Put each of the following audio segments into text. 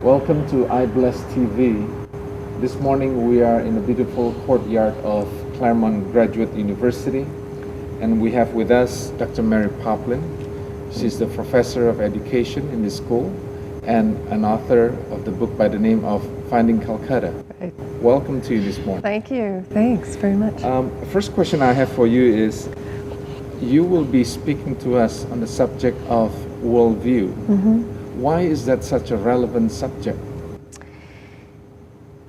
Welcome to iBlessTV. This morning we are in the beautiful courtyard of Claremont Graduate University, and we have with us Dr. Mary Poplin. She's the professor of education in this school and an author of the book by the name of Finding Calcutta. Right. Welcome to you this morning. Thank you. Thanks very much. First question I have for you is, you will be speaking to us on the subject of worldview. Why is that such a relevant subject?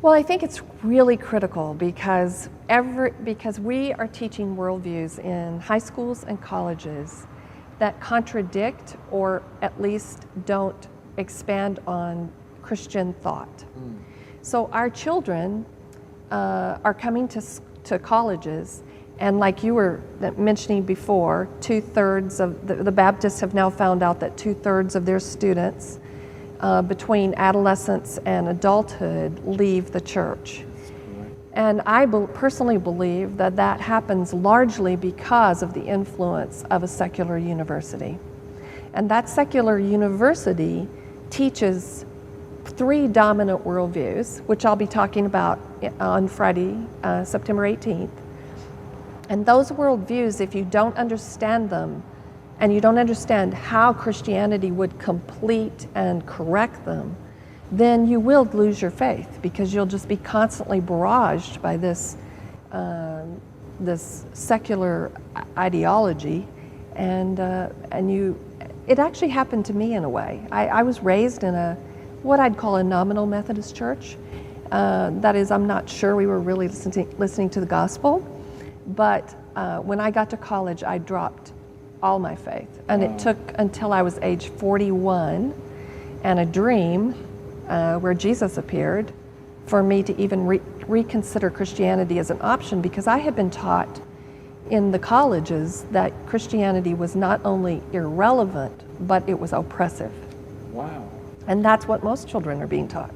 Well, I think it's really critical because we are teaching worldviews in high schools and colleges that contradict or at least don't expand on Christian thought. So our children are coming to colleges, and like you were mentioning before, 2/3 of the Baptists have now found out that 2/3 of their students between adolescence and adulthood leave the church. And I personally believe that that happens largely because of the influence of a secular university. And that secular university teaches 3 dominant worldviews, which I'll be talking about on Friday, September 18th. And those worldviews, if you don't understand them, and you don't understand how Christianity would complete and correct them, then you will lose your faith, because you'll just be constantly barraged by this secular ideology, and it actually happened to me in a way. I was raised in what I'd call a nominal Methodist church. That is, I'm not sure we were really listening to the gospel, but when I got to college, I dropped all my faith, and it took until I was age 41 and a dream where Jesus appeared for me to even reconsider Christianity as an option, because I had been taught in the colleges that Christianity was not only irrelevant, but it was oppressive. Wow. And that's what most children are being taught,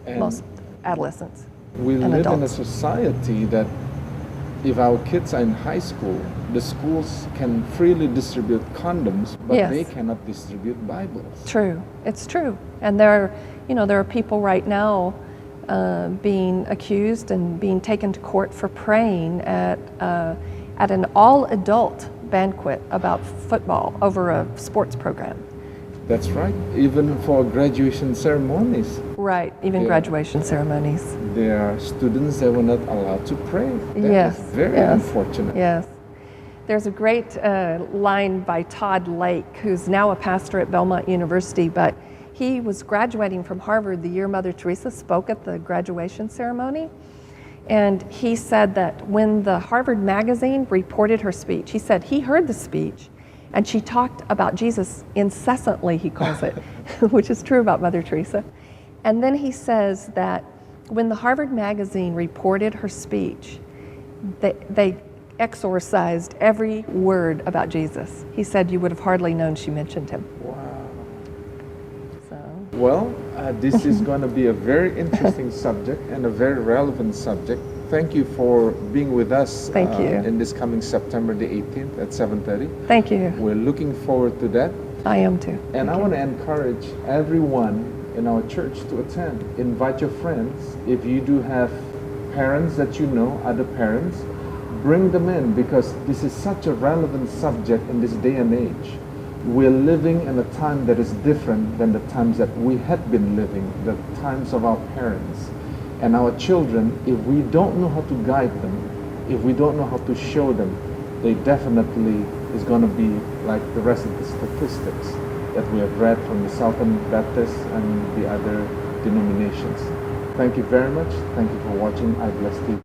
And most adolescents we and live adults. in a society that if our kids are in high school, the schools can freely distribute condoms, but Yes. they cannot distribute Bibles. True, it's true. And there are people right now being accused and being taken to court for praying at an all-adult banquet about football over a sports program. That's right. Even for graduation ceremonies, Right, even Yeah. graduation ceremonies. there are students that were not allowed to pray. That Yes, is very yes, unfortunate. Yes. There's a great line by Todd Lake, who's now a pastor at Belmont University, but he was graduating from Harvard the year Mother Teresa spoke at the graduation ceremony. And he said that when the Harvard magazine reported her speech, he said he heard the speech, and she talked about Jesus incessantly, he calls it, which is true about Mother Teresa. And then he says that when the Harvard magazine reported her speech, they exorcised every word about Jesus. He said you would have hardly known she mentioned him. Wow. So. Well, this is going to be a very interesting subject and a very relevant subject. Thank you for being with us. Thank you. In this coming September the 18th at 7:30. Thank you. We're looking forward to that. I am too. And Thank I you. want to encourage everyone in our church to attend. Invite your friends. If you do have parents that you know, other parents, bring them in, because this is such a relevant subject in this day and age. We're living in a time that is different than the times that we had been living, the times of our parents. And our children, if we don't know how to guide them, if we don't know how to show them, they definitely is going to be like the rest of the statistics that we have read from the Southern Baptists and the other denominations. Thank you very much. Thank you for watching iBlessTV.